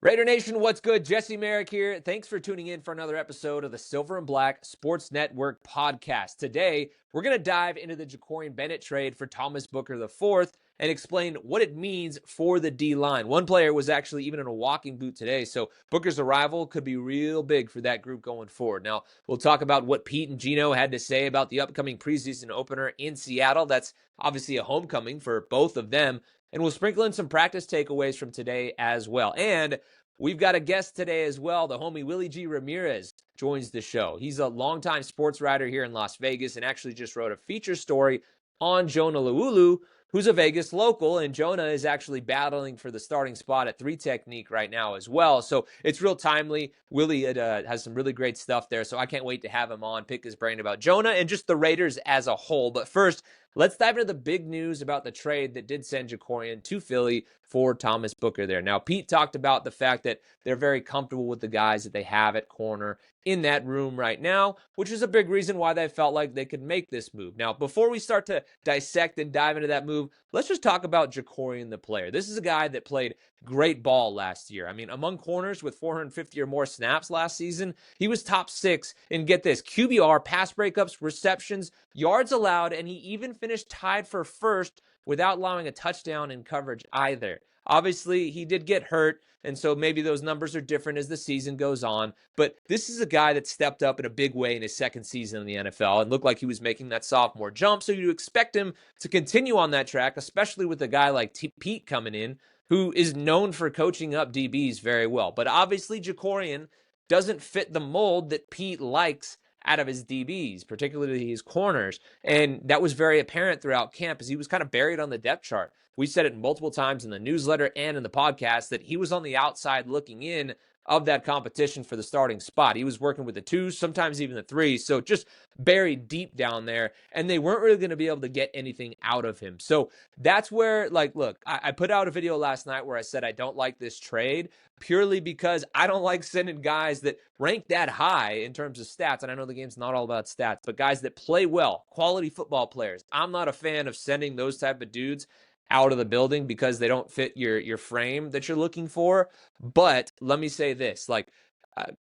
Raider Nation, what's good? Jesse Merrick here. Thanks for tuning in for another episode of the Silver and Black Sports Network podcast. Today, we're going to dive into the Jakorian Bennett trade for Thomas Booker IV and explain what it means for the D-line. One player was actually even in a walking boot today, so Booker's arrival could be real big for that group going forward. Now, we'll talk about what Pete and Gino had to say about the upcoming preseason opener in Seattle. That's obviously a homecoming for both of them. And we'll sprinkle in some practice takeaways from today as well. And we've got a guest today as well. The homie Willie G. Ramirez joins the show. He's a longtime sports writer here in Las Vegas and actually just wrote a feature story on Jonah Laulu, who's a Vegas local, and Jonah is actually battling for the starting spot at 3 Technique right now as well. So it's real timely. Willie has some really great stuff there, so I can't wait to have him on, pick his brain about Jonah and just the Raiders as a whole. But first, let's dive into the big news about the trade that did send Jakorian to Philly for Thomas Booker there. Now, Pete talked about the fact that they're very comfortable with the guys that they have at corner in that room right now, which is a big reason why they felt like they could make this move. Now, before we start to dissect and dive into that move, let's just talk about Jakorian the player. This is a guy that played great ball last year. I mean, among corners with 450 or more snaps last season, he was top 6 in, get this, QBR, pass breakups, receptions, yards allowed, and he even finished tied for first without allowing a touchdown in coverage either. Obviously, he did get hurt, and so maybe those numbers are different as the season goes on, but this is a guy that stepped up in a big way in his second season in the NFL and looked like he was making that sophomore jump, so you expect him to continue on that track, especially with a guy like Pete coming in, who is known for coaching up DBs very well. But obviously, Jakorian doesn't fit the mold that Pete likes out of his DBs, particularly his corners. And that was very apparent throughout camp as he was kind of buried on the depth chart. We said it multiple times in the newsletter and in the podcast that he was on the outside looking in of that competition for the starting spot. He was working with the 2s, sometimes even the 3s, so just buried deep down there, and they weren't really going to be able to get anything out of him. So that's where, like, look, I put out a video last night where I said I don't like this trade purely because I don't like sending guys that rank that high in terms of stats, and I know the game's not all about stats, but guys that play well, quality football players. I'm not a fan of sending those type of dudes out of the building because they don't fit your frame that you're looking for. But let me say this,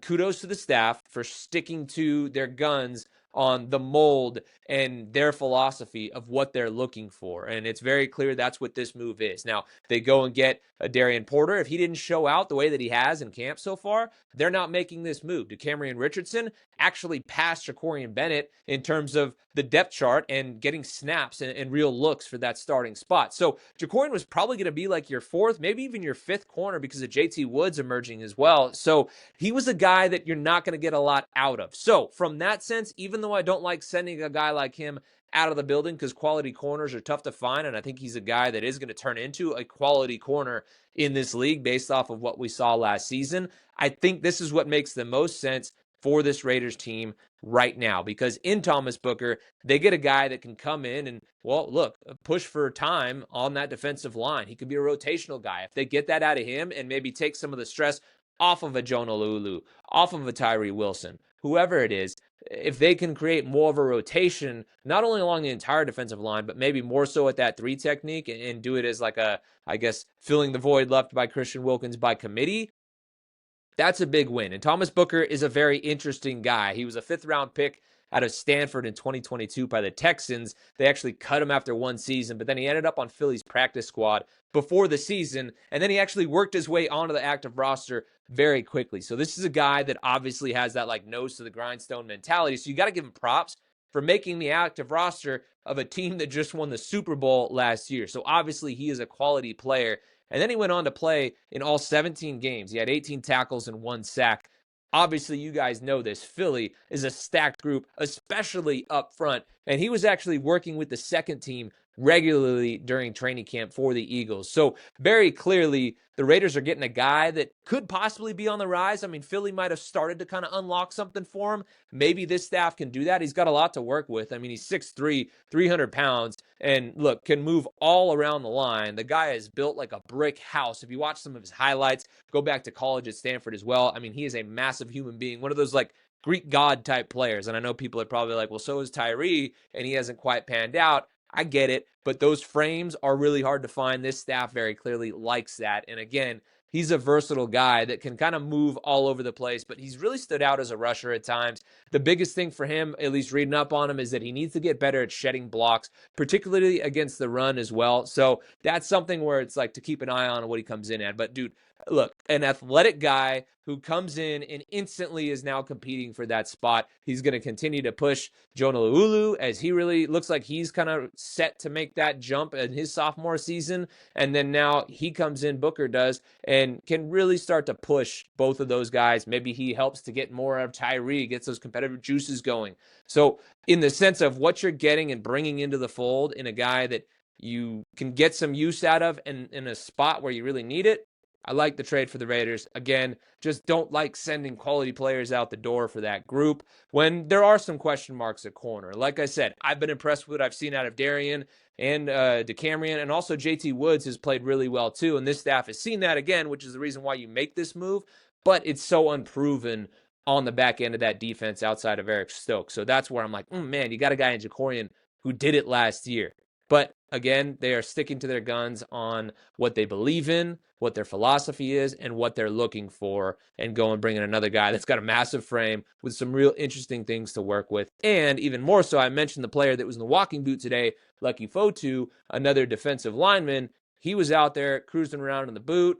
kudos to the staff for sticking to their guns on the mold and their philosophy of what they're looking for. And it's very clear that's what this move is. Now, they go and get a Darian Porter. If he didn't show out the way that he has in camp so far, they're not making this move. Decamerion Richardson actually passed Jakorian Bennett in terms of the depth chart and getting snaps and real looks for that starting spot. So Jakorian was probably going to be like your 4th, maybe even your 5th corner because of JT Woods emerging as well. So he was a guy that you're not going to get a lot out of. So from that sense, even though I don't like sending a guy like him out of the building because quality corners are tough to find, and I think he's a guy that is going to turn into a quality corner in this league based off of what we saw last season, I think this is what makes the most sense for this Raiders team right now, because in Thomas Booker, they get a guy that can come in and, well, look, push for time on that defensive line. He could be a rotational guy. If they get that out of him and maybe take some of the stress off of a Jonah Laulu, off of a Tyree Wilson, whoever it is, if they can create more of a rotation, not only along the entire defensive line, but maybe more so at that 3 technique and do it as like a, I guess, filling the void left by Christian Wilkins by committee, that's a big win. And Thomas Booker is a very interesting guy. He was a 5th-round pick out of Stanford in 2022 by the Texans. They actually cut him after 1 season, but then he ended up on Philly's practice squad before the season, and then he actually worked his way onto the active roster very quickly. So this is a guy that obviously has that like nose to the grindstone mentality, so you got to give him props for making the active roster of a team that just won the Super Bowl last year. So obviously he is a quality player. And then he went on to play in all 17 games. He had 18 tackles and 1 sack. Obviously, you guys know this. Philly is a stacked group, especially up front. And he was actually working with the second team regularly during training camp for the Eagles. So very clearly, the Raiders are getting a guy that could possibly be on the rise. I mean, Philly might have started to kind of unlock something for him. Maybe this staff can do that. He's got a lot to work with. I mean, he's 6'3", 300 pounds, and look, can move all around the line. The guy is built like a brick house. If you watch some of his highlights, go back to college at Stanford as well. I mean, he is a massive human being, one of those like Greek god type players. And I know people are probably like, well, so is Tyree, and he hasn't quite panned out. I get it, but those frames are really hard to find. This staff very clearly likes that. And again, he's a versatile guy that can kind of move all over the place, but he's really stood out as a rusher at times. The biggest thing for him, at least reading up on him, is that he needs to get better at shedding blocks, particularly against the run as well. So that's something where it's like to keep an eye on what he comes in at. But dude, look, an athletic guy who comes in and instantly is now competing for that spot. He's going to continue to push Jonah Laulu, as he really looks like he's kind of set to make that jump in his sophomore season. And then now he comes in, Booker does, and can really start to push both of those guys. Maybe he helps to get more out of Tyree, gets those competitive juices going. So in the sense of what you're getting and bringing into the fold in a guy that you can get some use out of and in a spot where you really need it, I like the trade for the Raiders. Again, just don't like sending quality players out the door for that group when there are some question marks at corner. Like I said, I've been impressed with what I've seen out of Darian and DeCamerion, and also JT Woods has played really well too. And this staff has seen that again, which is the reason why you make this move. But it's so unproven on the back end of that defense outside of Eric Stokes. So that's where I'm like, man, you got a guy in Jakorian who did it last year. But again, they are sticking to their guns on what they believe in, what their philosophy is, and what they're looking for, and go and bring in another guy that's got a massive frame with some real interesting things to work with. And even more so, I mentioned the player that was in the walking boot today, Lucky Fotu, another defensive lineman. He was out there cruising around in the boot.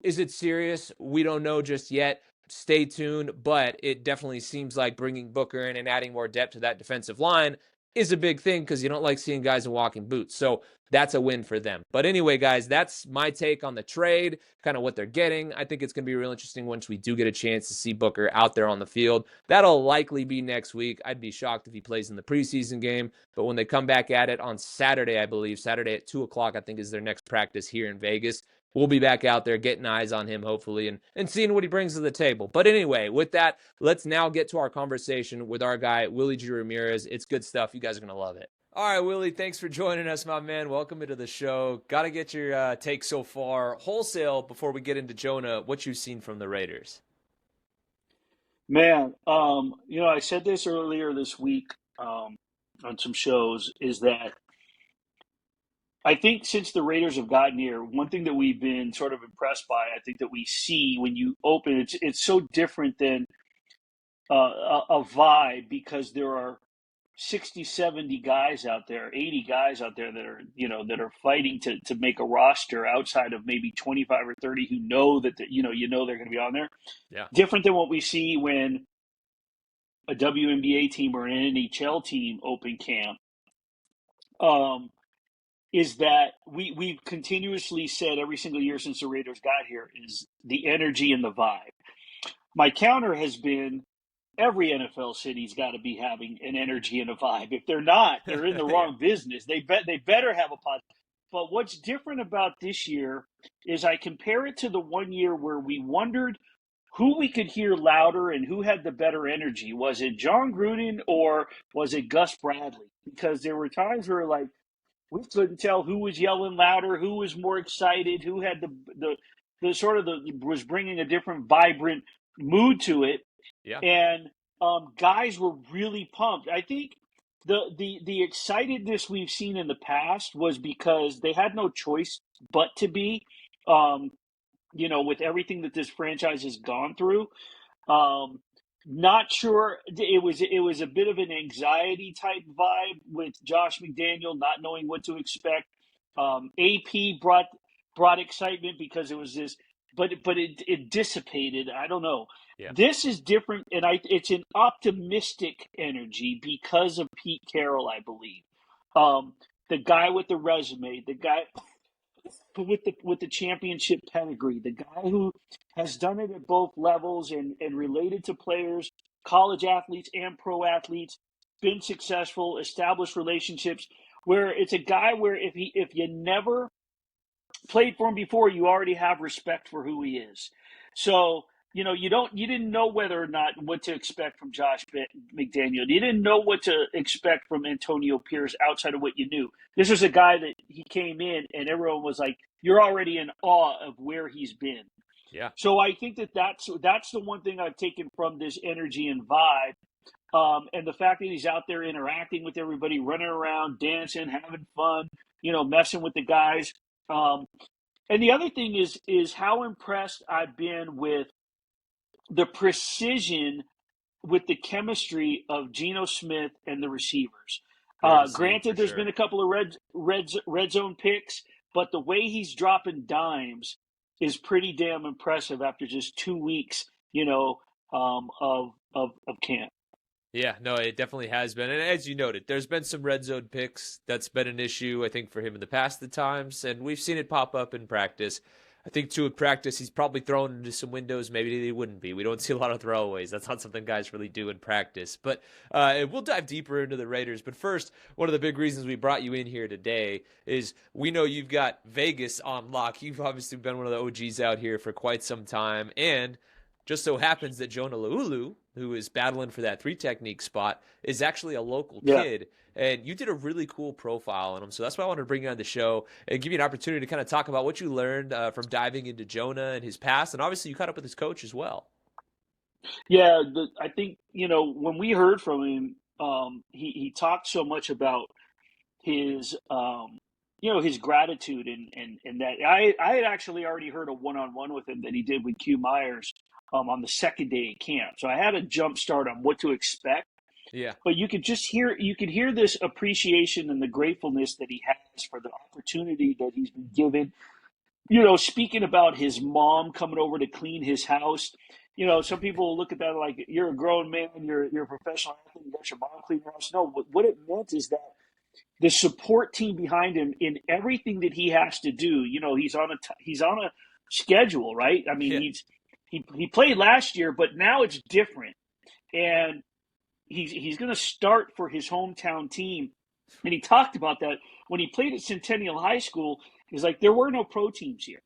Is it serious? We don't know just yet. Stay tuned, but it definitely seems like bringing Booker in and adding more depth to that defensive line is a big thing because you don't like seeing guys in walking boots. So that's a win for them. But anyway, guys, that's my take on the trade, kind of what they're getting. I think it's going to be real interesting once we do get a chance to see Booker out there on the field. That'll likely be next week. I'd be shocked if he plays in the preseason game. But when they come back at it on Saturday, I believe, Saturday at 2 o'clock, I think is their next practice here in Vegas. We'll be back out there getting eyes on him, hopefully, and seeing what he brings to the table. But anyway, with that, let's now get to our conversation with our guy, Willie G. Ramirez. It's good stuff. You guys are going to love it. All right, Willie, thanks for joining us, my man. Welcome into the show. Got to get your take so far, wholesale, before we get into Jonah, what you've seen from the Raiders. Man, I said this earlier this week on some shows, is that I think since the Raiders have gotten here, one thing that we've been sort of impressed by, I think that we see when you open, it's so different than a vibe, because there are 60, 70 guys out there, 80 guys out there that are fighting to make a roster outside of maybe 25 or 30 who know that, they're going to be on there. Yeah. Different than what we see when a WNBA team or an NHL team open camp. Is that we've continuously said every single year since the Raiders got here is the energy and the vibe. My counter has been every NFL city's got to be having an energy and a vibe. If they're not, they're in the wrong business. They better have a positive. But what's different about this year is I compare it to the one year where we wondered who we could hear louder and who had the better energy. Was it John Gruden or was it Gus Bradley? Because there were times where like, we couldn't tell who was yelling louder, who was more excited, who had the sort of was bringing a different vibrant mood to it. Yeah. And guys were really pumped. I think the excitedness we've seen in the past was because they had no choice but to be, with everything that this franchise has gone through. Not sure. It was a bit of an anxiety type vibe with Josh McDaniel not knowing what to expect. AP brought excitement because it was this, but it dissipated. I don't know. Yeah. This is different, and it's an optimistic energy because of Pete Carroll, I believe. The guy with the resume, the guy with the championship pedigree, the guy who has done it at both levels and related to players, college athletes and pro athletes, been successful, established relationships, where it's a guy where if you never played for him before, you already have respect for who he is. So, you didn't know whether or not what to expect from Josh McDaniel. You didn't know what to expect from Antonio Pierce outside of what you knew. This was a guy that he came in and everyone was like, you're already in awe of where he's been. Yeah. So I think that's the one thing I've taken from this energy and vibe. And the fact that he's out there interacting with everybody, running around, dancing, having fun, messing with the guys. And the other thing is how impressed I've been with the precision with the chemistry of Geno Smith and the receivers. Great to see for Granted, there's been sure. a couple of red zone picks, but the way he's dropping dimes is pretty damn impressive after just 2 weeks, of camp. Yeah, no, it definitely has been. And as you noted, there's been some red zone picks. That's been an issue, I think, for him in the past at times. And we've seen it pop up in practice. I think, too, in practice, he's probably thrown into some windows maybe they wouldn't be. We don't see a lot of throwaways. That's not something guys really do in practice. But we'll dive deeper into the Raiders. But first, one of the big reasons we brought you in here today is we know you've got Vegas on lock. You've obviously been one of the OGs out here for quite some time. And just so happens that Jonah Laulu, who is battling for that 3 technique spot, is actually a local Yeah. kid. And you did a really cool profile on him. So that's why I wanted to bring you on the show and give you an opportunity to kind of talk about what you learned from diving into Jonah and his past. And obviously, you caught up with his coach as well. Yeah, I think, when we heard from him, he talked so much about his his gratitude and that I had actually already heard a one-on-one with him that he did with Q Myers on the second day of camp. So I had a jump start on what to expect, Yeah. but you could hear this appreciation and the gratefulness that he has for the opportunity that he's been given. Speaking about his mom coming over to clean his house. Some people will look at that like, you're a grown man, you're a professional athlete, you got your mom clean your house. No, what it meant is that the support team behind him in everything that he has to do. He's on a schedule, right? I mean, Yeah. he played last year, but now it's different, and he's going to start for his hometown team. And he talked about that when he played at Centennial High School. He's like, there were no pro teams here.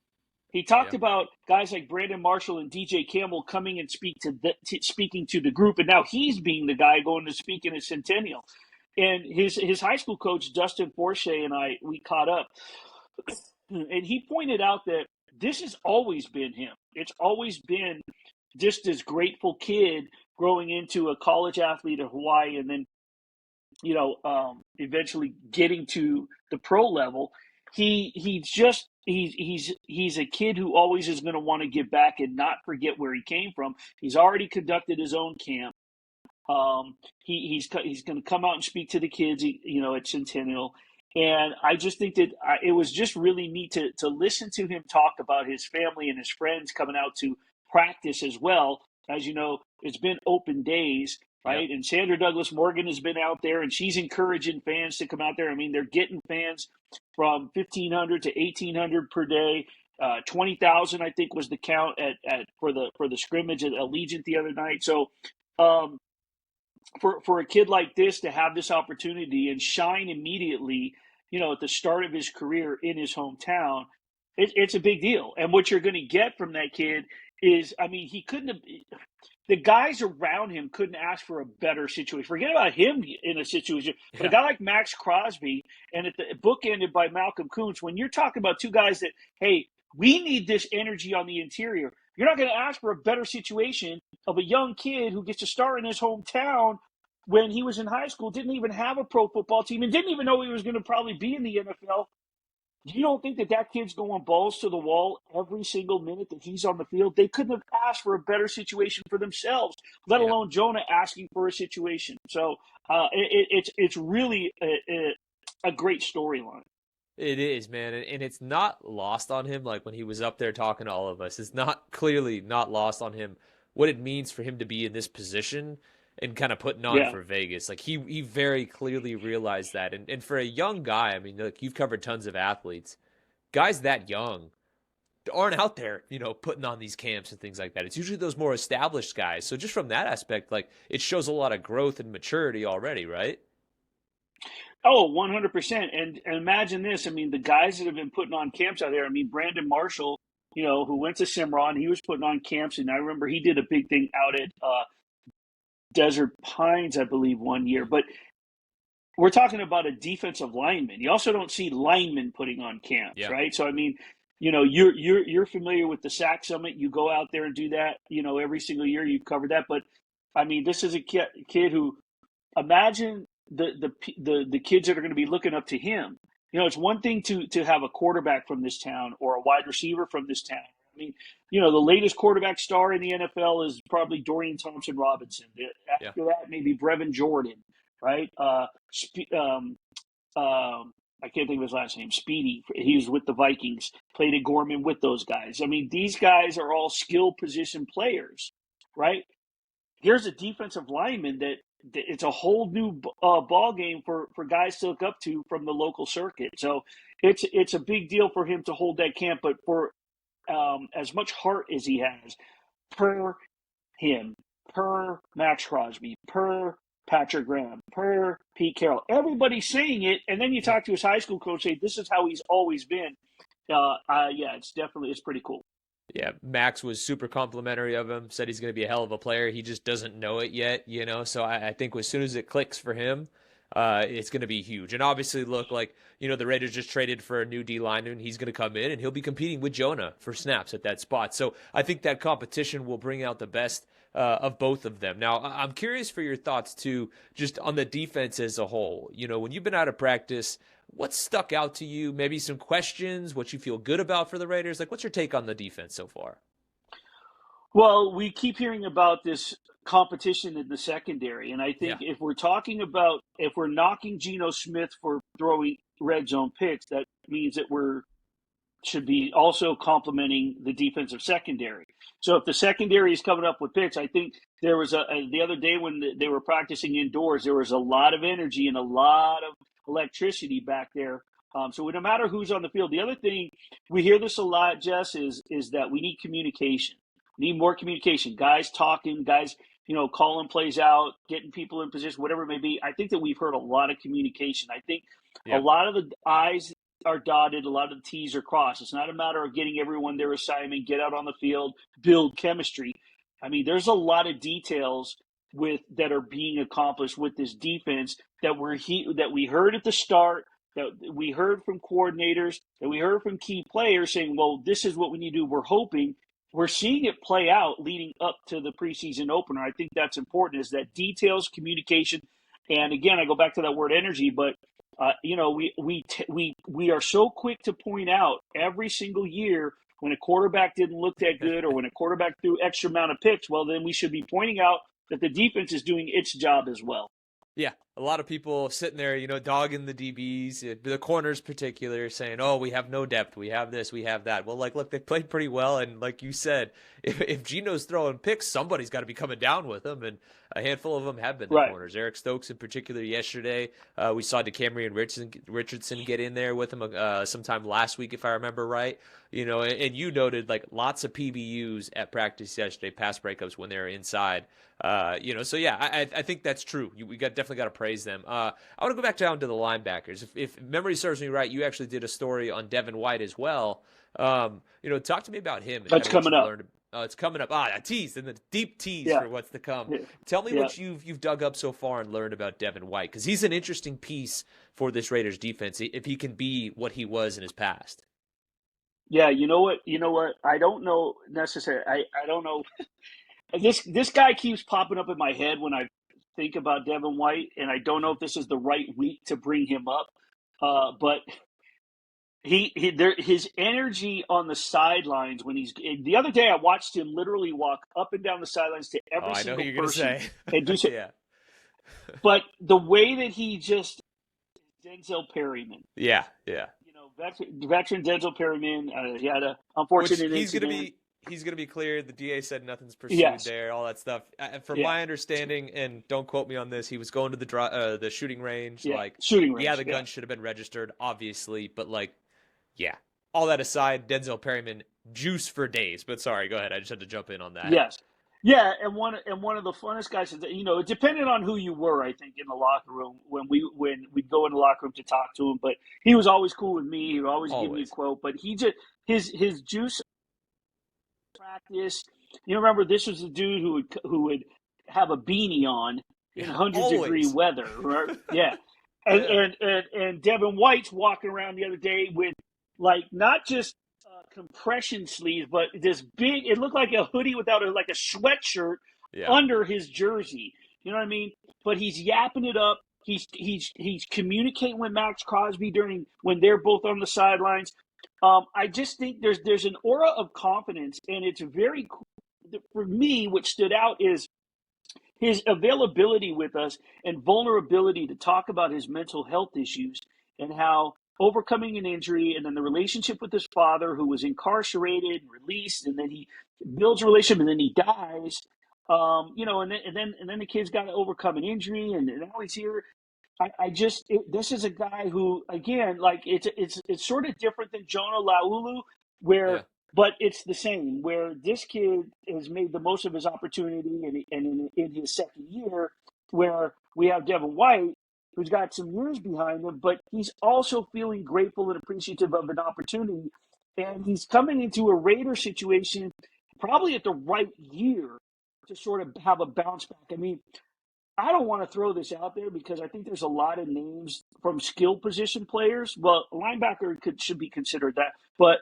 He talked Yeah. about guys like Brandon Marshall and DJ Campbell coming and speaking to the group, and now he's being the guy going to speak in a Centennial. And his high school coach Dustin Forche and we caught up, and he pointed out that this has always been him. It's always been just this grateful kid growing into a college athlete at Hawaii, and then eventually getting to the pro level. He's a kid who always is going to want to give back and not forget where he came from. He's already conducted his own camp. He's going to come out and speak to the kids, at Centennial. And I just think that it was just really neat to listen to him talk about his family and his friends coming out to practice as well. As you know, it's been open days, Yep. right? And Sandra Douglas Morgan has been out there, and she's encouraging fans to come out there. I mean, they're getting fans from 1,500 to 1,800 per day. 20,000, I think, was the count for the scrimmage at Allegiant the other night. So, for a kid like this to have this opportunity and shine immediately, at the start of his career in his hometown, it's a big deal. And what you're going to get from that kid is, I mean, he couldn't have. The guys around him couldn't ask for a better situation. Forget about him in a situation, but a Yeah. guy like Max Crosby, and at the book ended by Malcolm Kuntz, when you're talking about two guys that, hey, we need this energy on the interior, you're not going to ask for a better situation of a young kid who gets to start in his hometown when he was in high school, didn't even have a pro football team, and didn't even know he was going to probably be in the NFL. You don't think that kid's going balls to the wall every single minute that he's on the field? They couldn't have asked for a better situation for themselves, let Yeah. alone Jonah asking for a situation. So it's really a great storyline. It is, man, and it's not lost on him. Like when he was up there talking to all of us, it's not clearly not lost on him what it means for him to be in this position and kind of putting on Yeah. for Vegas. Like he very clearly realized that, and for a young guy, I mean, like you've covered tons of athletes, guys that young aren't out there, putting on these camps and things like that. It's usually those more established guys. So just from that aspect, like it shows a lot of growth and maturity already, right? Oh, 100%. And imagine this. I mean, the guys that have been putting on camps out there, I mean, Brandon Marshall, who went to Cimarron, he was putting on camps. And I remember he did a big thing out at Desert Pines, I believe, one year. But we're talking about a defensive lineman. You also don't see linemen putting on camps, Yeah. right? So, I mean, you're familiar with the SAC Summit. You go out there and do that, every single year. You've covered that. But, I mean, this is a kid who, imagine the kids that are going to be looking up to him. It's one thing to have a quarterback from this town or a wide receiver from this town. I mean, the latest quarterback star in the NFL is probably Dorian Thompson-Robinson. Yeah. After that, maybe Brevin Jordan, right? I can't think of his last name. Speedy. He was with the Vikings, played at Gorman with those guys. I mean, these guys are all skill position players, right? Here's a defensive lineman that it's a whole new ball game for guys to look up to from the local circuit. So it's a big deal for him to hold that camp. But for as much heart as he has, per him, per Max Crosby, per Patrick Graham, per Pete Carroll, everybody's saying it. And then you talk to his high school coach, say this is how he's always been. Yeah, it's pretty cool. Yeah, Max was super complimentary of him, said he's going to be a hell of a player. He just doesn't know it yet, So I think as soon as it clicks for him, it's going to be huge. And obviously, look, like, the Raiders just traded for a new D lineman. He's going to come in and he'll be competing with Jonah for snaps at that spot. So I think that competition will bring out the best of both of them. Now, I'm curious for your thoughts, too, just on the defense as a whole. When you've been out of practice, what stuck out to you? Maybe some questions, what you feel good about for the Raiders? Like, what's your take on the defense so far? Well, we keep hearing about this competition in the secondary. And I think if we're knocking Geno Smith for throwing red zone picks, that means that should be also complimenting the defensive secondary. So if the secondary is coming up with picks, I think there was the other day when they were practicing indoors, there was a lot of energy and a lot of electricity back there. So no matter who's on the field, the other thing, we hear this a lot, Jess, is that we need communication. We need more communication. Guys talking, guys, calling plays out, getting people in position, whatever it may be. I think that we've heard a lot of communication. I think a lot of the I's are dotted, a lot of the T's are crossed. It's not a matter of getting everyone their assignment, get out on the field, build chemistry. I mean, there's a lot of details that are being accomplished with this defense that we heard at the start, that we heard from coordinators, that we heard from key players saying, well, this is what we need to do. We're hoping. We're seeing it play out leading up to the preseason opener. I think that's important, is that details, communication, and again, I go back to that word energy, but we are so quick to point out every single year when a quarterback didn't look that good or when a quarterback threw extra amount of picks. Well, then we should be pointing out that the defense is doing its job as well. Yeah, a lot of people sitting there, dogging the DBs, the corners particular, saying, oh, we have no depth, we have this, we have that. Well, look, they played pretty well, and like you said, if Geno's throwing picks, somebody's got to be coming down with them, and a handful of them have been the corners. Eric Stokes in particular yesterday. We saw Decamerion Richardson get in there with him sometime last week, if I remember right. And you noted lots of PBUs at practice yesterday, pass breakups when they were inside. So yeah, I think that's true. We definitely got to praise them. I want to go back down to the linebackers. If memory serves me right, you actually did a story on Devin White as well. Talk to me about him. That's coming up. It's coming up. A tease and the deep tease for what's to come. Yeah. Tell me what you've dug up so far and learned about Devin White, because he's an interesting piece for this Raiders defense if he can be what he was in his past. Yeah, you know what? I don't know necessarily. I don't know. This guy keeps popping up in my head when I think about Devin White, and I don't know if this is the right week to bring him up. But his energy on the sidelines when the other day I watched him literally walk up and down the sidelines to every single person and do so. Yeah. But the way that he just Denzel Perryman. Yeah. Veteran Denzel Perryman. He had a unfortunate incident. He's going to be cleared. The DA said nothing's pursued there, all that stuff. From my understanding, and don't quote me on this, he was going to the shooting range. The gun should have been registered, obviously. But, all that aside, Denzel Perryman, juice for days. But sorry, go ahead. I just had to jump in on that. Yes. Yeah, and one of the funnest guys, it depended on who you were, I think, in the locker room when we'd go in the locker room to talk to him. But he was always cool with me. He would always give me a quote. But he just his juice practice. Remember, this was a dude who would have a beanie on in 100-degree weather, right? Yeah. And Devin White's walking around the other day with not just compression sleeves, but this big, it looked like a hoodie without a sweatshirt under his jersey. You know what I mean? But he's yapping it up. He's communicating with Max Crosby when they're both on the sidelines. I just think there's an aura of confidence, and it's very cool. For me, what stood out is his availability with us and vulnerability to talk about his mental health issues and how overcoming an injury and then the relationship with his father, who was incarcerated and released, and then he builds a relationship and then he dies. And then the kid's got to overcome an injury, and now he's here. This is a guy who, again, like it's sort of different than Jonah Laulu, Yeah. but it's the same. Where this kid has made the most of his opportunity, and in his second year, where we have Devin White, who's got some years behind him, but he's also feeling grateful and appreciative of an opportunity, and he's coming into a Raider situation probably at the right year to sort of have a bounce back. I mean, I don't want to throw this out there because I think there's a lot of names from skill position players. Well, a linebacker should be considered that, but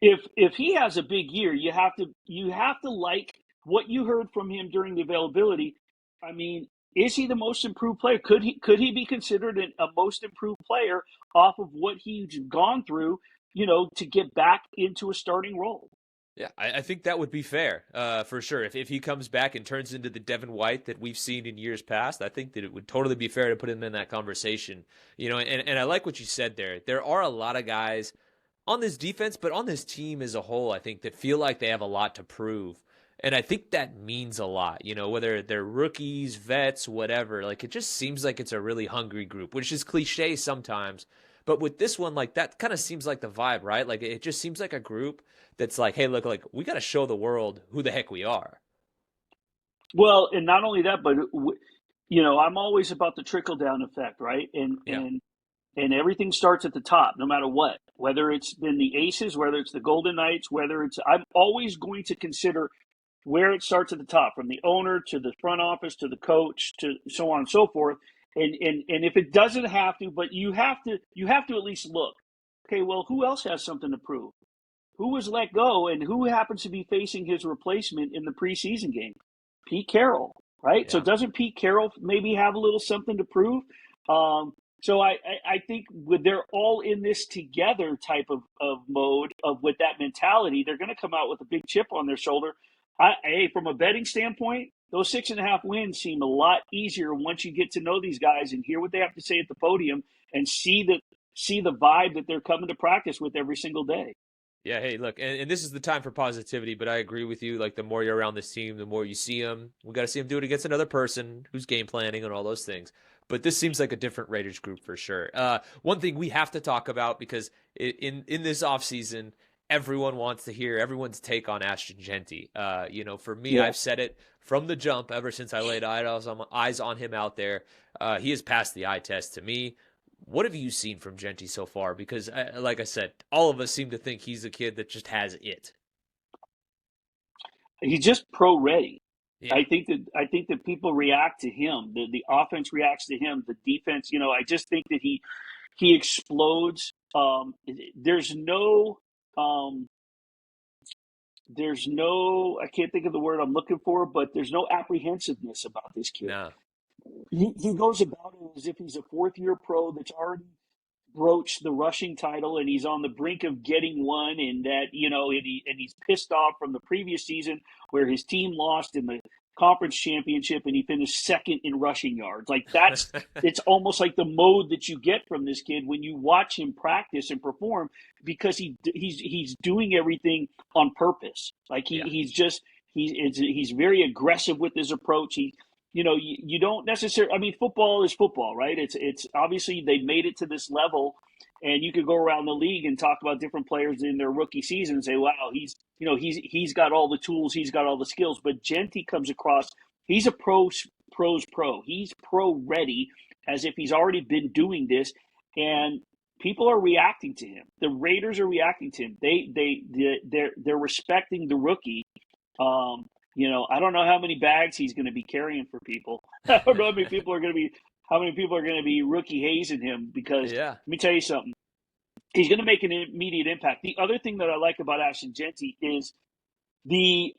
if he has a big year, you have to like what you heard from him during the availability. I mean, is he the most improved player? Could he be considered a most improved player off of what he's gone through? To get back into a starting role. Yeah, I think that would be fair, for sure. If he comes back and turns into the Devin White that we've seen in years past, I think that it would totally be fair to put him in that conversation. And I like what you said there. There are a lot of guys on this defense, but on this team as a whole, I think that feel like they have a lot to prove. And I think that means a lot, whether they're rookies, vets, whatever. Like, it just seems like it's a really hungry group, which is cliche sometimes. But with this one, like, that kind of seems like the vibe, right? Like, it just seems like a group that's like, hey, look, like, we got to show the world who the heck we are. Well, and not only that, but I'm always about the trickle down effect, right? And Yeah. and everything starts at the top, no matter what. Whether it's been the Aces, whether it's the Golden Knights, I'm always going to consider where it starts at the top, from the owner to the front office to the coach to so on and so forth. And if it doesn't have to, but you have to at least look. Okay, well, who else has something to prove? Who was let go, and who happens to be facing his replacement in the preseason game? Pete Carroll, right? So Yeah. doesn't Pete Carroll maybe have a little something to prove? So I think with they're all in this together type of mode of with that mentality, they're going to come out with a big chip on their shoulder. From a betting standpoint, those 6.5 wins seem a lot easier once you get to know these guys and hear what they have to say at the podium and see the vibe that they're coming to practice with every single day. Yeah, hey, look, and this is the time for positivity, but I agree with you. Like, the more you're around this team, the more you see them. We got to see them do it against another person who's game planning and all those things. But this seems like a different Raiders group for sure. One thing we have to talk about, because in this offseason, everyone wants to hear everyone's take on Ashton Geanty. For me, Yeah. I've said it from the jump ever since I laid eyes on him out there. He has passed the eye test to me. What have you seen from Jeanty so far? Because, like I said, all of us seem to think he's a kid that just has it. He's just pro ready. Yeah. I think that people react to him. The offense reacts to him. The defense, I just think that he explodes. There's no I can't think of the word I'm looking for, but there's no apprehensiveness about this kid. No. He goes about it as if he's a fourth year pro that's already broached the rushing title, and he's on the brink of getting one, and he's pissed off from the previous season where his team lost in the conference championship and he finished second in rushing yards. Like, it's almost like the mode that you get from this kid when you watch him practice and perform, because he's doing everything on purpose. Like, Yeah. he's very aggressive with his approach. You don't necessarily. I mean, football is football, right? It's obviously they made it to this level, and you could go around the league and talk about different players in their rookie season and say, "Wow, he's got all the tools, he's got all the skills." But Jeanty comes across. He's a pro's pro. He's pro ready, as if he's already been doing this, and people are reacting to him. The Raiders are reacting to him. They're respecting the rookie. I don't know how many bags he's going to be carrying for people. I don't know how many people are going to be rookie hazing him, because Yeah. let me tell you something. He's going to make an immediate impact. The other thing that I like about Ashton Geanty is the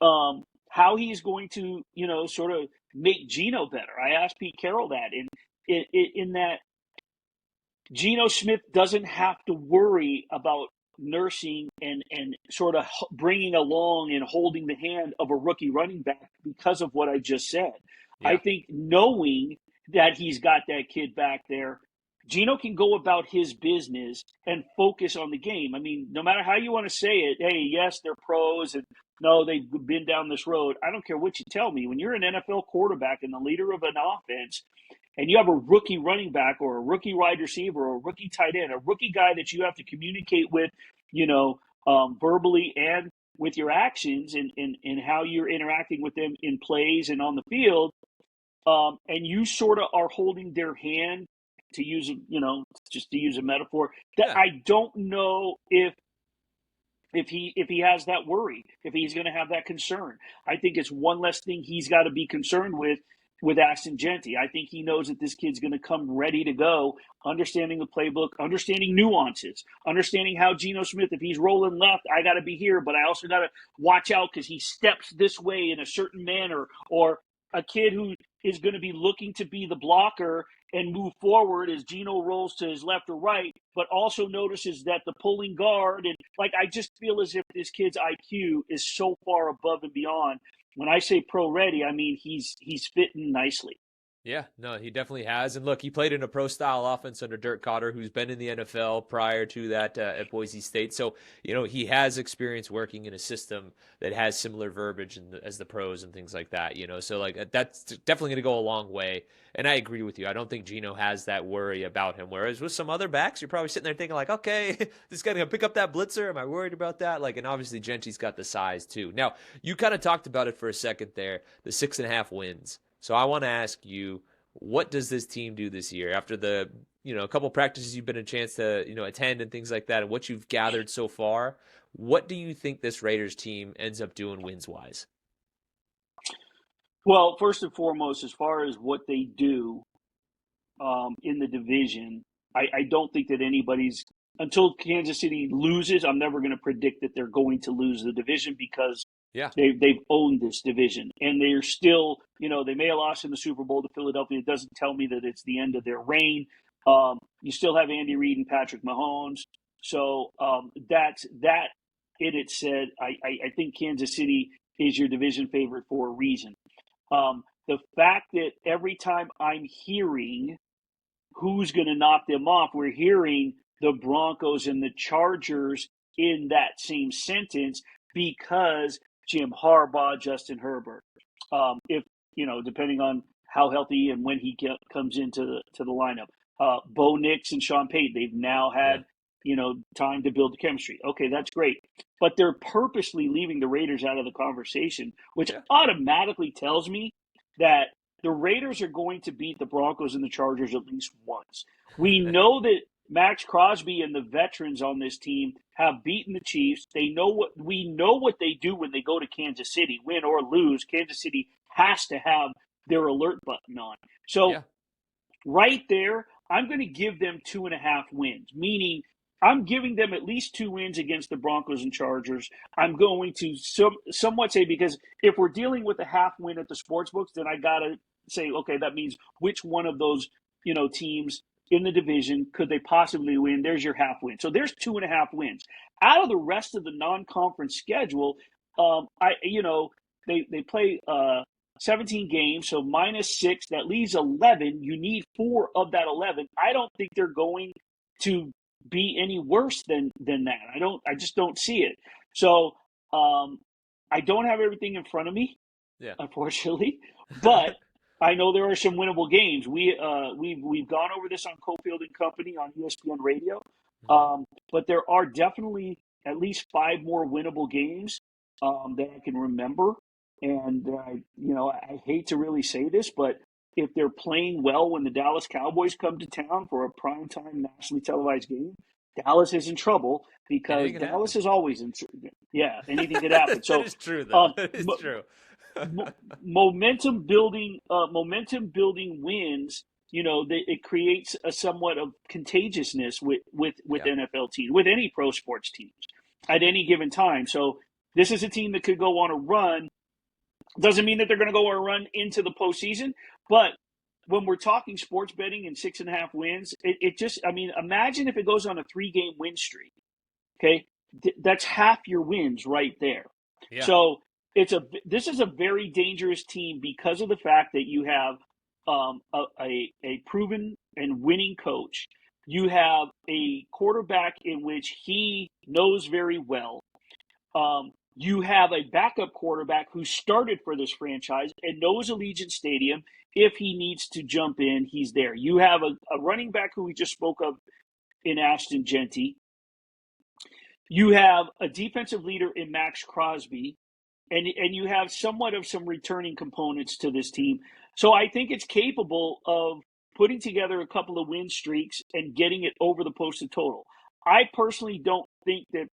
how he's going to, sort of make Geno better. I asked Pete Carroll that, and in that Geno Smith doesn't have to worry about nursing and sort of bringing along and holding the hand of a rookie running back because of what I just said. I Yeah. think knowing that he's got that kid back there, Geno can go about his business and focus on the game. I mean, no matter how you want to say it, hey, yes, they're pros and no, they've been down this road. I don't care what you tell me. When you're an NFL quarterback and the leader of an offense, and you have a rookie running back or a rookie wide receiver or a rookie tight end, a rookie guy that you have to communicate with, verbally and with your actions and how you're interacting with them in plays and on the field, and you sort of are holding their hand, to use, just to use a metaphor, that Yeah. I don't know if he has that worry, if he's going to have that concern. I think it's one less thing he's got to be concerned with Ashton Geanty. I think he knows that this kid's going to come ready to go, understanding the playbook, understanding nuances, understanding how Geno Smith, if he's rolling left, I got to be here, but I also got to watch out because he steps this way in a certain manner, or a kid who is going to be looking to be the blocker and move forward as Geno rolls to his left or right, but also notices that the pulling guard, and like, I just feel as if this kid's IQ is so far above and beyond. When I say pro ready, I mean he's fitting nicely. Yeah, no, he definitely has. And look, he played in a pro style offense under Dirk Cotter, who's been in the NFL prior to that at Boise State. So, he has experience working in a system that has similar verbiage as the pros and things like that, So, like, that's definitely going to go a long way. And I agree with you. I don't think Geno has that worry about him. Whereas with some other backs, you're probably sitting there thinking, like, okay, this guy's going to pick up that blitzer. Am I worried about that? Like, and obviously, Jeanty's got the size, too. Now, you kind of talked about it for a second there, the 6.5 wins. So I want to ask you, what does this team do this year after the, a couple practices you've been a chance to, attend and things like that, and what you've gathered so far? What do you think this Raiders team ends up doing wins wise? Well, first and foremost, as far as what they do in the division, I don't think that anybody's, until Kansas City loses, I'm never going to predict that they're going to lose the division, because Yeah. they've owned this division, and they're still, they may have lost in the Super Bowl to Philadelphia. It doesn't tell me that it's the end of their reign. You still have Andy Reid and Patrick Mahomes. So that's that. It said, I think Kansas City is your division favorite for a reason. The fact that every time I'm hearing who's going to knock them off, we're hearing the Broncos and the Chargers in that same sentence, because Jim Harbaugh, Justin Herbert, if depending on how healthy and when he comes into the lineup, Bo Nix and Sean Payton, they've now Yeah. had time to build the chemistry. Okay, that's great, but they're purposely leaving the Raiders out of the conversation, which Yeah. automatically tells me that the Raiders are going to beat the Broncos and the Chargers at least once. We know that Max Crosby and the veterans on this team have beaten the Chiefs. We know what they do when they go to Kansas City, win or lose. Kansas City has to have their alert button on. So Yeah. right there, I'm going to give them 2.5 wins, meaning I'm giving them at least 2 wins against the Broncos and Chargers. I'm going to somewhat say, because if we're dealing with a half win at the sports books, then I got to say, okay, that means which one of those, teams in the division could they possibly win? There's your half win. So there's 2.5 wins. Out of the rest of the non-conference schedule, they play 17 games, so -6, that leaves 11. You need 4 of that 11. I don't think they're going to be any worse than that. I just don't see it. So I don't have everything in front of me, Yeah. unfortunately, but I know there are some winnable games. We've gone over this on Cofield and Company on ESPN Radio, but there are definitely at least 5 more winnable games that I can remember. And I hate to really say this, but if they're playing well when the Dallas Cowboys come to town for a primetime nationally televised game, Dallas is in trouble, because Anything can Dallas happen. is always in. Yeah, anything could happen. That So, is true, though. um, That is true. momentum building wins. It creates a somewhat of contagiousness with Yeah. NFL teams, with any pro sports teams at any given time. So this is a team that could go on a run. Doesn't mean that they're going to go or run into the postseason, but when we're talking sports betting and 6.5 wins, it just, I mean, imagine if it goes on a 3-game win streak. Okay, that's half your wins right there. Yeah. So this is a very dangerous team because of the fact that you have a proven and winning coach. You have a quarterback in which he knows very well. You have a backup quarterback who started for this franchise and knows Allegiant Stadium. If he needs to jump in, he's there. You have a running back who we just spoke of in Ashton Geanty. You have a defensive leader in Max Crosby, and you have somewhat of some returning components to this team. So I think it's capable of putting together a couple of win streaks and getting it over the posted total. I personally don't think that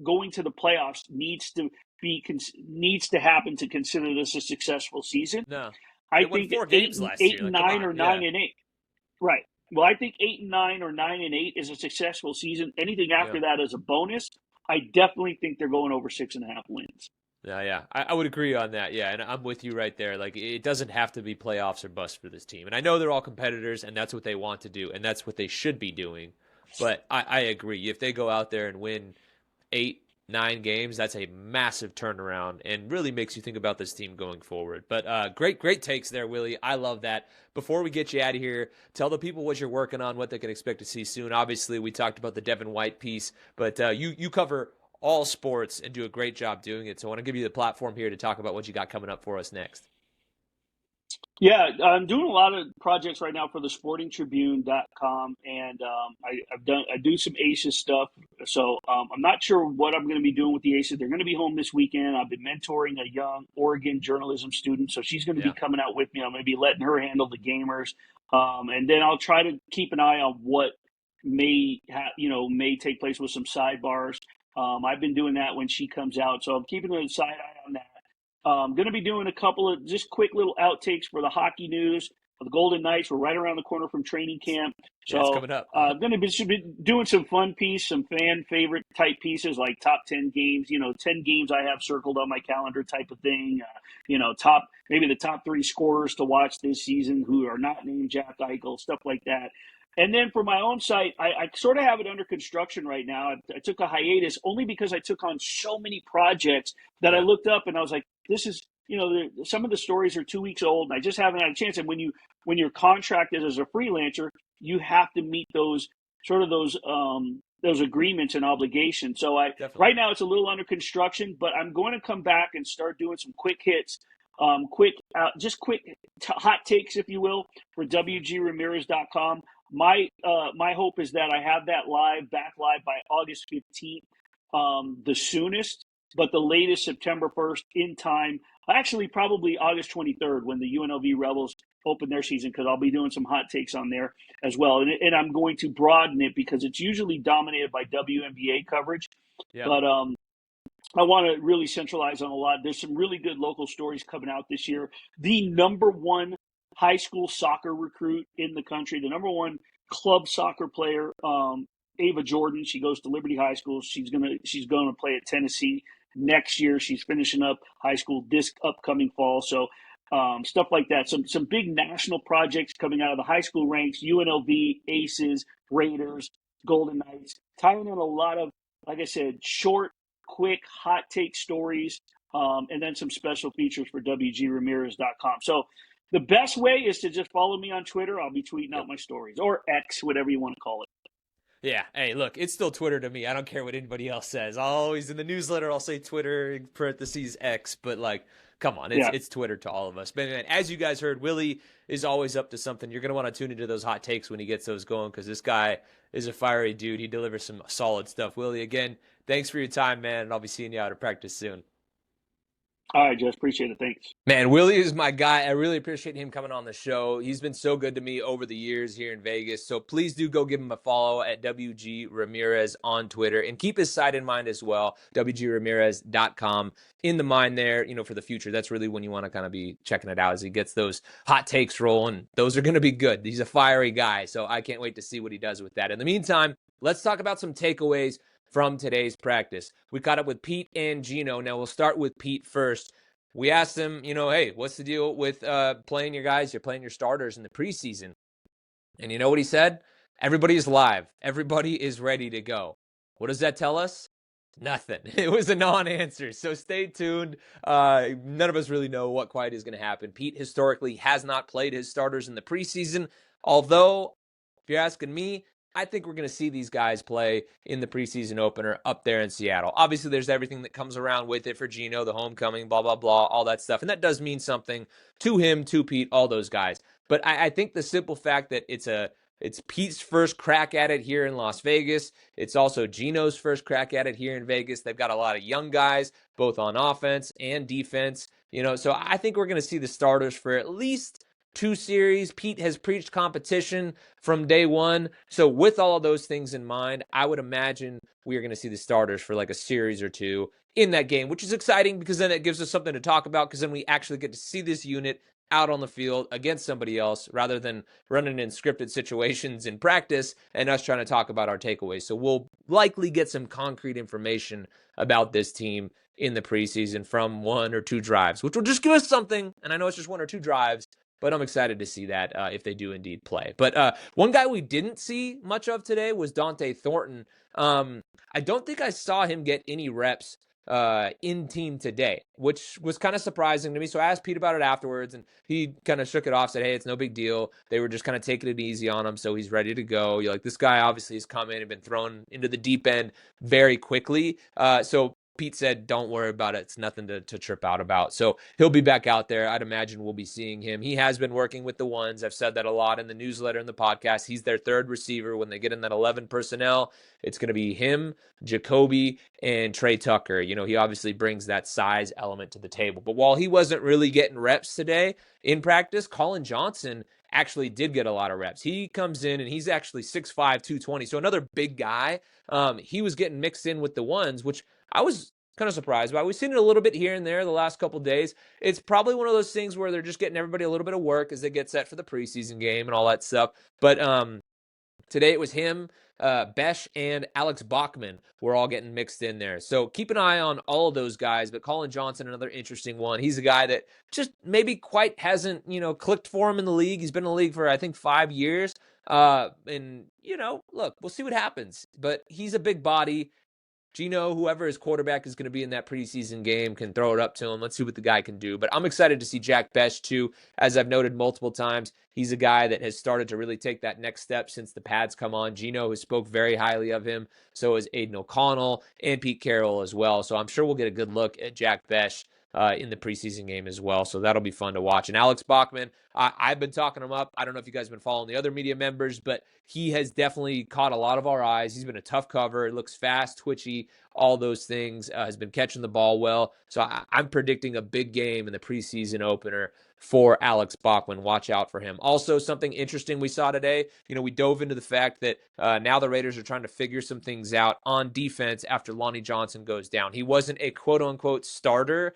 going to the playoffs needs to happen to consider this a successful season. No, I they won think 4 games last year. 8-9 or 9-8. Right. Well, I think 8-9 or 9-8 is a successful season. Anything after that is a bonus. I definitely think they're going over 6.5 wins. Yeah. I would agree on that. Yeah, and I'm with you right there. Like, it doesn't have to be playoffs or bust for this team. And I know they're all competitors, and that's what they want to do, and that's what they should be doing. But I agree. If they go out there and win 8-9 games, that's a massive turnaround and really makes you think about this team going forward. But great takes there, Willie. I love that. Before we get you out of here, tell the people what you're working on, what they can expect to see soon. Obviously, we talked about the Devin White piece, but you cover all sports and do a great job doing it. So I want to give you the platform here to talk about what you got coming up for us next. Yeah, I'm doing a lot of projects right now for the sportingtribune.com, and I do some Aces stuff. So I'm not sure what I'm going to be doing with the Aces. They're going to be home this weekend. I've been mentoring a young Oregon journalism student, so she's going to be coming out with me. I'm going to be letting her handle the gamers, and then I'll try to keep an eye on what may take place with some sidebars. I've been doing that when she comes out, so I'm keeping a side eye on that. I'm going to be doing a couple of just quick little outtakes for the hockey news. The Golden Knights, we're right around the corner from training camp. So it's coming up. I'm going to be doing some fun piece, some fan favorite type pieces like top 10 games, 10 games I have circled on my calendar type of thing. Maybe the top 3 scorers to watch this season who are not named Jack Eichel, stuff like that. And then for my own site, I sort of have it under construction right now. I took a hiatus only because I took on so many projects that I looked up and I was like, this is, some of the stories are 2 weeks old and I just haven't had a chance. And when you're contracted as a freelancer, you have to meet those agreements and obligations. So right now it's a little under construction, but I'm going to come back and start doing some quick hits, quick hot takes, if you will, for WGRamirez.com. My hope is that I have that back live by August 15th, the soonest, but the latest September 1st in time. Actually, probably August 23rd when the UNLV Rebels open their season, because I'll be doing some hot takes on there as well. And I'm going to broaden it because it's usually dominated by WNBA coverage. Yeah. But I want to really centralize on a lot. There's some really good local stories coming out this year. The number one high school soccer recruit in the country, the number one club soccer player, Ava Jordan. She goes to Liberty High School. She's gonna play at Tennessee next year. She's finishing up high school this upcoming fall. So stuff like that. Some big national projects coming out of the high school ranks: UNLV, Aces, Raiders, Golden Knights. Tying in a lot of, like I said, short, quick, hot take stories, and then some special features for WGRamirez.com. So the best way is to just follow me on Twitter. I'll be tweeting out my stories, or X, whatever you want to call it. Yeah. Hey, look, it's still Twitter to me. I don't care what anybody else says. I'll always, in the newsletter, I'll say Twitter, parentheses X, but come on, it's Twitter to all of us. But man, as you guys heard, Willie is always up to something. You're going to want to tune into those hot takes when he gets those going, because this guy is a fiery dude. He delivers some solid stuff. Willie, again, thanks for your time, man, and I'll be seeing you out at practice soon. All right, Jess. Appreciate it. Thanks. Man, Willie is my guy. I really appreciate him coming on the show. He's been so good to me over the years here in Vegas. So please do go give him a follow at WG Ramirez on Twitter. And keep his site in mind as well, WGRamirez.com. In the mind there, for the future. That's really when you want to kind of be checking it out as he gets those hot takes rolling. Those are going to be good. He's a fiery guy, so I can't wait to see what he does with that. In the meantime, let's talk about some takeaways from today's practice. We caught up with Pete and Gino. Now we'll start with Pete first. we asked him, hey, what's the deal with playing your guys? You're playing your starters in the preseason. And you know what he said? Everybody is live. Everybody is ready to go. What does that tell us? Nothing. It was a non-answer. So stay tuned. None of us really know what quite is going to happen. Pete historically has not played his starters in the preseason. Although, if you're asking me, I think we're going to see these guys play in the preseason opener up there in Seattle. Obviously, there's everything that comes around with it for Gino, the homecoming, blah, blah, blah, all that stuff. And that does mean something to him, to Pete, all those guys. But I think the simple fact that it's Pete's first crack at it here in Las Vegas. It's also Gino's first crack at it here in Vegas. They've got a lot of young guys, both on offense and defense. So I think we're going to see the starters for at least 2 series. Pete has preached competition from day one. So with all of those things in mind, I would imagine we are going to see the starters for like a series or 2 in that game, which is exciting because then it gives us something to talk about, because then we actually get to see this unit out on the field against somebody else rather than running in scripted situations in practice and us trying to talk about our takeaways. So we'll likely get some concrete information about this team in the preseason from 1 or 2 drives, which will just give us something. And I know it's just 1 or 2 drives, but I'm excited to see that if they do indeed play. But one guy we didn't see much of today was Dante Thornton. I don't think I saw him get any reps in team today, which was kind of surprising to me. So I asked Pete about it afterwards, and he kind of shook it off, said, hey, it's no big deal. They were just kind of taking it easy on him, so he's ready to go. You're like, this guy obviously has come in and been thrown into the deep end very quickly. So Pete said, don't worry about it. It's nothing to trip out about. So he'll be back out there. I'd imagine we'll be seeing him. He has been working with the ones. I've said that a lot in the newsletter and the podcast. He's their third receiver. When they get in that 11 personnel, it's going to be him, Jacoby, and Trey Tucker. He obviously brings that size element to the table. But while he wasn't really getting reps today in practice, Colin Johnson actually did get a lot of reps. He comes in and he's actually 6'5", 220. So another big guy. He was getting mixed in with the ones, which I was kind of surprised by. We've seen it a little bit here and there the last couple of days. It's probably one of those things where they're just getting everybody a little bit of work as they get set for the preseason game and all that stuff. But today it was him, Besh, and Alex Bachman were all getting mixed in there. So keep an eye on all of those guys. But Colin Johnson, another interesting one. He's a guy that just maybe quite hasn't, clicked for him in the league. He's been in the league for, I think, 5 years. And, look, we'll see what happens. But he's a big body. Gino, whoever his quarterback is going to be in that preseason game, can throw it up to him. Let's see what the guy can do. But I'm excited to see Jack Besh, too. As I've noted multiple times, he's a guy that has started to really take that next step since the pads come on. Gino has spoke very highly of him. So has Aiden O'Connell and Pete Carroll as well. So I'm sure we'll get a good look at Jack Besh in the preseason game as well. So that'll be fun to watch. And Alex Bachman, I've been talking him up. I don't know if you guys have been following the other media members, but he has definitely caught a lot of our eyes. He's been a tough cover. It looks fast, twitchy, all those things. Has been catching the ball well. So I'm predicting a big game in the preseason opener for Alex Bachman. Watch out for him. Also, something interesting we saw today, we dove into the fact that now the Raiders are trying to figure some things out on defense after Lonnie Johnson goes down. He wasn't a quote-unquote starter,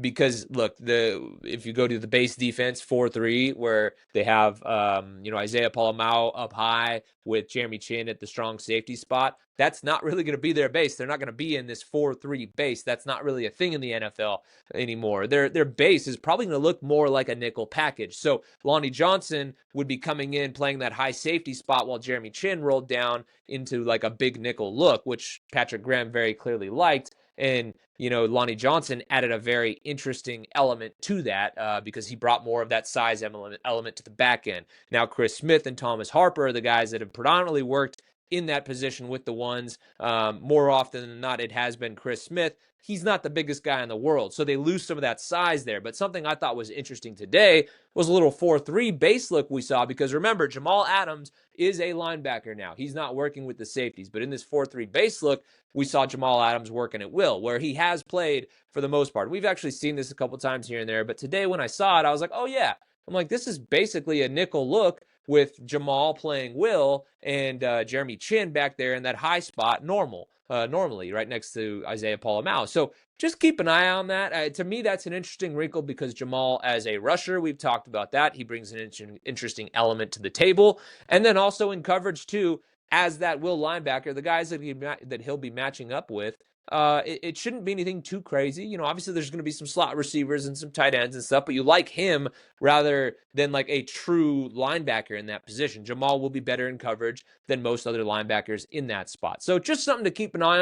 because look, if you go to the base defense 4-3, where they have Isaiah Polamau up high with Jeremy Chin at the strong safety spot, that's not really going to be their base. They're not going to be in this 4-3 base. That's not really a thing in the NFL anymore. Their base is probably going to look more like a nickel package. So Lonnie Johnson would be coming in playing that high safety spot while Jeremy Chin rolled down into like a big nickel look, which Patrick Graham very clearly liked. And, Lonnie Johnson added a very interesting element to that because he brought more of that size element to the back end. Now, Chris Smith and Thomas Harper are the guys that have predominantly worked in that position with the ones. More often than not, it has been Chris Smith. He's not the biggest guy in the world, so they lose some of that size there. But something I thought was interesting today was a little 4-3 base look we saw, because remember, Jamal Adams is a linebacker now. He's not working with the safeties, but in this 4-3 base look, we saw Jamal Adams working at will, where he has played for the most part. We've actually seen this a couple times here and there, but today when I saw it, I was like, oh yeah. I'm like, this is basically a nickel look with Jamal playing will and Jeremy Chin back there in that high spot normally right next to Isaiah Polamau. So just keep an eye on that. To me, that's an interesting wrinkle because Jamal, as a rusher, we've talked about that. He brings an interesting element to the table. And then also in coverage too, as that will linebacker, the guys that he'll be matching up with, it shouldn't be anything too crazy. You know, obviously there's going to be some slot receivers and some tight ends and stuff, but you like him rather than like a true linebacker in that position. Jamal will be better in coverage than most other linebackers in that spot. So just something to keep an eye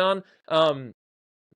on.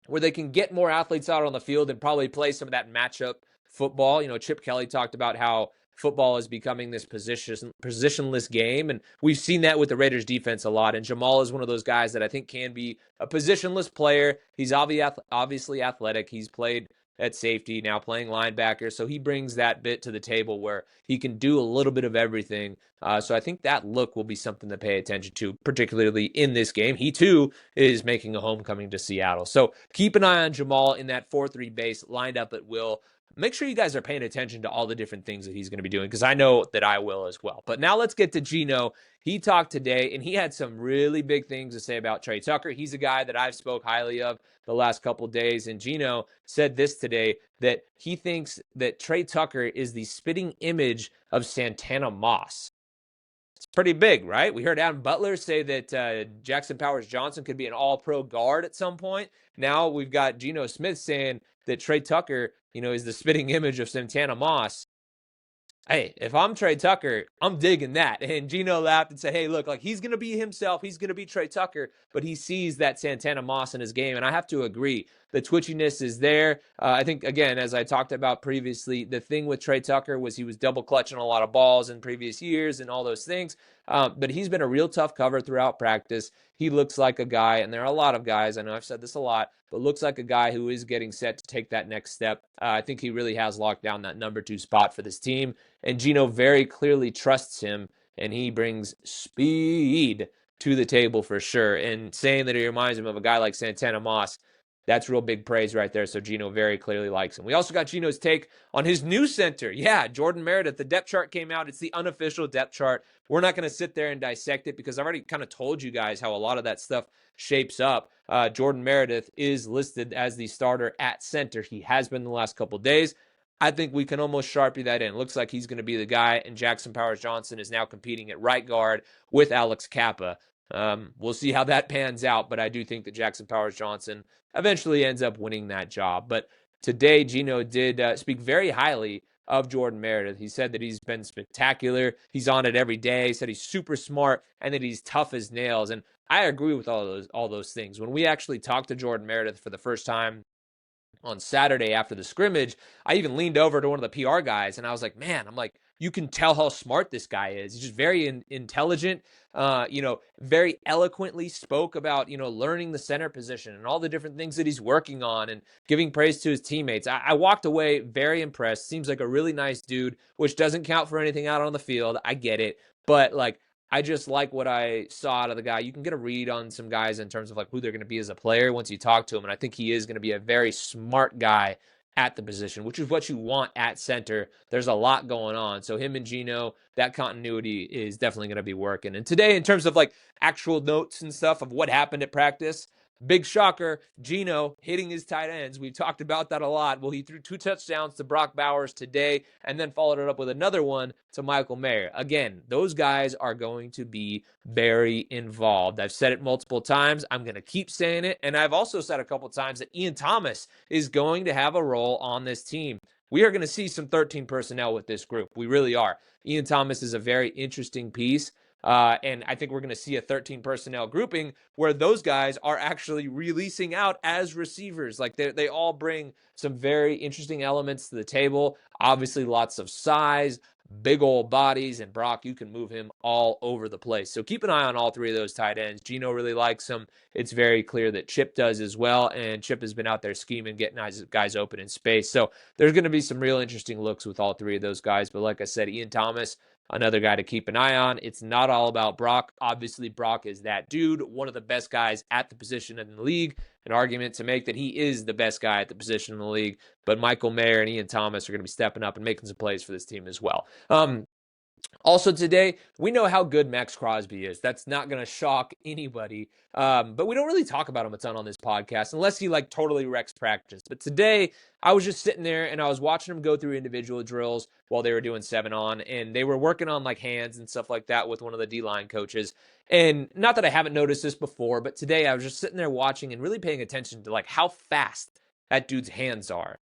Where they can get more athletes out on the field and probably play some of that matchup football. You know, Chip Kelly talked about how football is becoming this positionless game, and we've seen that with the Raiders defense a lot. And Jamal is one of those guys that I think can be a positionless player. He's obviously athletic. He's played at safety, now playing linebacker. So he brings that bit to the table where he can do a little bit of everything. So I think that look will be something to pay attention to, particularly in this game. He too is making a homecoming to Seattle. So keep an eye on Jamal in that 4-3 base lined up at will. Make sure you guys are paying attention to all the different things that he's going to be doing, because I know that I will as well. But now let's get to Geno. He talked today, and he had some really big things to say about Trey Tucker. He's a guy that I've spoke highly of the last couple of days, and Geno said this today, that he thinks that Trey Tucker is the spitting image of Santana Moss. It's pretty big, right? We heard Adam Butler say that Jackson Powers-Johnson could be an all-pro guard at some point. Now we've got Geno Smith saying that Trey Tucker, you know, is the spitting image of Santana Moss. Hey, if I'm Trey Tucker, I'm digging that. And Geno laughed and said, hey, look, like he's going to be himself. He's going to be Trey Tucker, but he sees that Santana Moss in his game. And I have to agree. The twitchiness is there. I think, again, as I talked about previously, the thing with Trey Tucker was he was double clutching a lot of balls in previous years and all those things. But he's been a real tough cover throughout practice. He looks like a guy, and there are a lot of guys, I know I've said this a lot, but looks like a guy who is getting set to take that next step. I think he really has locked down that number 2 spot for this team. And Geno very clearly trusts him, and he brings speed to the table for sure. And saying that he reminds him of a guy like Santana Moss, that's real big praise right there. So Geno very clearly likes him. We also got Geno's take on his new center. Yeah, Jordan Meredith. The depth chart came out. It's the unofficial depth chart. We're not going to sit there and dissect it because I've already kind of told you guys how a lot of that stuff shapes up. Jordan Meredith is listed as the starter at center. He has been the last couple of days. I think we can almost Sharpie that in. Looks like he's going to be the guy, and Jackson Powers-Johnson is now competing at right guard with Alex Kappa. We'll see how that pans out, but I do think that Jackson Powers-Johnson eventually ends up winning that job. But today, Geno did speak very highly of Jordan Meredith. He said that he's been spectacular. He's on it every day. He said he's super smart and that he's tough as nails. And I agree with all those things. When we actually talked to Jordan Meredith for the first time on Saturday after the scrimmage, I even leaned over to one of the PR guys and I was like, man, you can tell how smart this guy is. He's just very intelligent, very eloquently spoke about, learning the center position and all the different things that he's working on and giving praise to his teammates. I walked away very impressed. Seems like a really nice dude, which doesn't count for anything out on the field. I get it. But I just like what I saw out of the guy. You can get a read on some guys in terms of who they're going to be as a player once you talk to him. And I think he is going to be a very smart guy at the position, which is what you want at center. There's a lot going on. So him and Geno, that continuity is definitely going to be working. And today, in terms of actual notes and stuff of what happened at practice, big shocker, Geno hitting his tight ends. We've talked about that a lot. Well, he threw 2 touchdowns to Brock Bowers today and then followed it up with another one to Michael Mayer. Again, those guys are going to be very involved. I've said it multiple times. I'm going to keep saying it. And I've also said a couple times that Ian Thomas is going to have a role on this team. We are going to see some 13 personnel with this group. We really are. Ian Thomas is a very interesting piece. And I think we're going to see a 13 personnel grouping where those guys are actually releasing out as receivers. They all bring some very interesting elements to the table. Obviously, lots of size, big old bodies, and Brock, you can move him all over the place. So keep an eye on all 3 of those tight ends. Geno really likes them. It's very clear that Chip does as well, and Chip has been out there scheming, getting guys open in space. So there's going to be some real interesting looks with all 3 of those guys. But like I said, Ian Thomas, another guy to keep an eye on. It's not all about Brock. Obviously, Brock is that dude, one of the best guys at the position in the league. An argument to make that he is the best guy at the position in the league. But Michael Mayer and Ian Thomas are going to be stepping up and making some plays for this team as well. Also today, we know how good Max Crosby is. That's not going to shock anybody. But we don't really talk about him a ton on this podcast unless he like totally wrecks practice. But today, I was just sitting there and I was watching him go through individual drills while they were doing 7-on, and they were working on like hands and stuff like that with one of the D-line coaches. And not that I haven't noticed this before, but today I was just sitting there watching and really paying attention to like how fast that dude's hands are.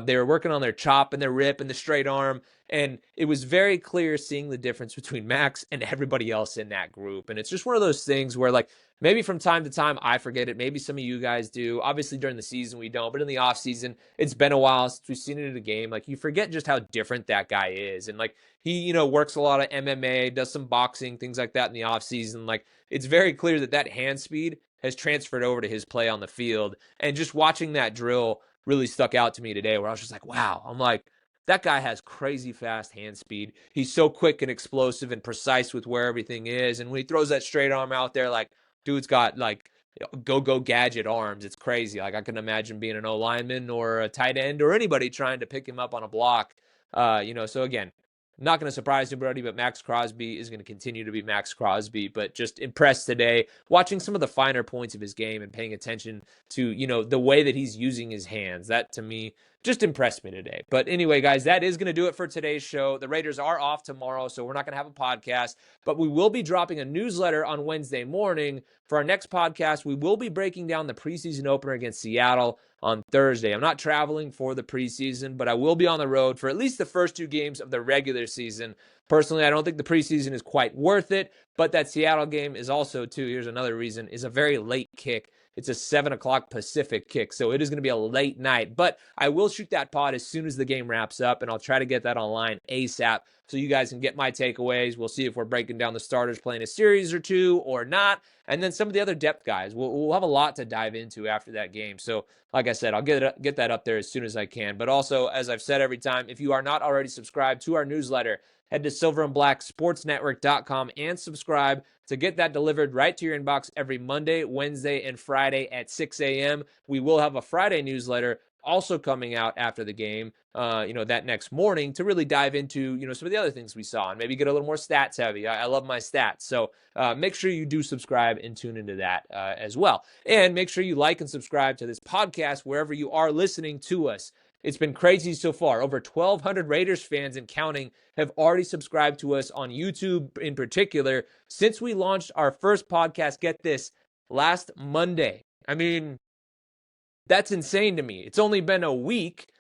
They were working on their chop and their rip and the straight arm. And it was very clear seeing the difference between Max and everybody else in that group. And it's just one of those things where, like, maybe from time to time I forget it. Maybe some of you guys do. Obviously, during the season we don't. But in the off season, it's been a while since we've seen it in a game. Like, you forget just how different that guy is. And, like, he, works a lot of MMA, does some boxing, things like that in the off season. Like, it's very clear that hand speed has transferred over to his play on the field. And just watching that drill really stuck out to me today, where I was just like, wow. I'm like, that guy has crazy fast hand speed. He's so quick and explosive and precise with where everything is. And when he throws that straight arm out there, like, dude's got like go gadget arms. It's crazy. Like, I can imagine being an O lineman or a tight end or anybody trying to pick him up on a block. So again, not going to surprise anybody, but Max Crosby is going to continue to be Max Crosby. But just impressed today, watching some of the finer points of his game and paying attention to, the way that he's using his hands. That, to me, just impressed me today. But anyway, guys, that is going to do it for today's show. The Raiders are off tomorrow, so we're not going to have a podcast, but we will be dropping a newsletter on Wednesday morning. For our next podcast, we will be breaking down the preseason opener against Seattle on Thursday. I'm not traveling for the preseason, but I will be on the road for at least the first 2 games of the regular season. Personally, I don't think the preseason is quite worth it, but that Seattle game is also, too, here's another reason, is a very late kick. It's a 7 o'clock Pacific kick, so it is going to be a late night. But I will shoot that pod as soon as the game wraps up, and I'll try to get that online ASAP so you guys can get my takeaways. We'll see if we're breaking down the starters playing a series or 2 or not, and then some of the other depth guys. We'll have a lot to dive into after that game. So, like I said, I'll get that up there as soon as I can. But also, as I've said every time, if you are not already subscribed to our newsletter, head to silverandblacksportsnetwork.com and subscribe to get that delivered right to your inbox every Monday, Wednesday, and Friday at 6 a.m. We will have a Friday newsletter also coming out after the game, that next morning to really dive into, some of the other things we saw and maybe get a little more stats heavy. I love my stats. So make sure you do subscribe and tune into that as well. And make sure you like and subscribe to this podcast wherever you are listening to us. It's been crazy so far. Over 1,200 Raiders fans and counting have already subscribed to us on YouTube in particular since we launched our first podcast, get this, last Monday. I mean, that's insane to me. It's only been a week.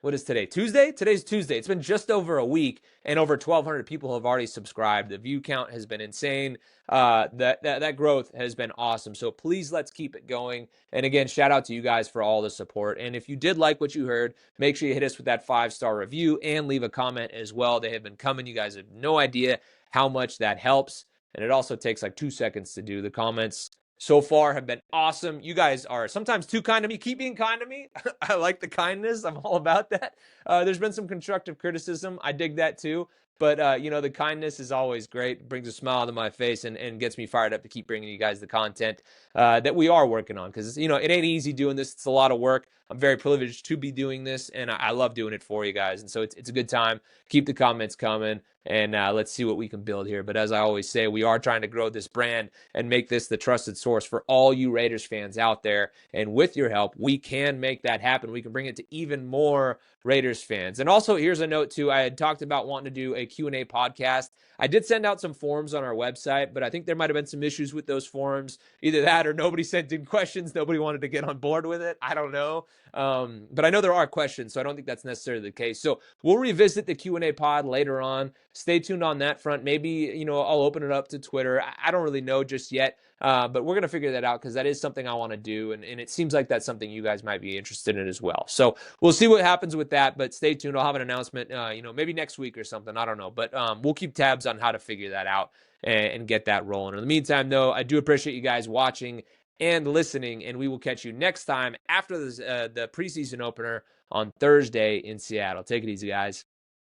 What is today? Tuesday? Today's Tuesday. It's been just over a week, and over 1,200 people have already subscribed. The view count has been insane. That growth has been awesome. So please, let's keep it going. And again, shout out to you guys for all the support. And if you did like what you heard, make sure you hit us with that 5-star review and leave a comment as well. They have been coming. You guys have no idea how much that helps. And it also takes like 2 seconds to do. The comments so far have been awesome. You guys are sometimes too kind to me. Keep being kind to me. I like the kindness. I'm all about that. There's been some constructive criticism. I dig that too. But, the kindness is always great. It brings a smile to my face and gets me fired up to keep bringing you guys the content that we are working on. Because, it ain't easy doing this. It's a lot of work. I'm very privileged to be doing this, and I love doing it for you guys. And so it's a good time. Keep the comments coming, and let's see what we can build here. But as I always say, we are trying to grow this brand and make this the trusted source for all you Raiders fans out there. And with your help, we can make that happen. We can bring it to even more Raiders fans. And also, here's a note too. I had talked about wanting to do a Q&A podcast. I did send out some forums on our website, but I think there might have been some issues with those forums. Either that or nobody sent in questions. Nobody wanted to get on board with it. I don't know. But I know there are questions, so I don't think that's necessarily the case. So we'll revisit the Q&A pod later on. Stay tuned on that front. Maybe, I'll open it up to Twitter. I don't really know just yet. But we're going to figure that out because that is something I want to do. And it seems like that's something you guys might be interested in as well. So we'll see what happens with that. But stay tuned. I'll have an announcement, maybe next week or something. I don't know. But we'll keep tabs on how to figure that out and get that rolling. In the meantime, though, I do appreciate you guys watching and listening. And we will catch you next time after the preseason opener on Thursday in Seattle. Take it easy, guys.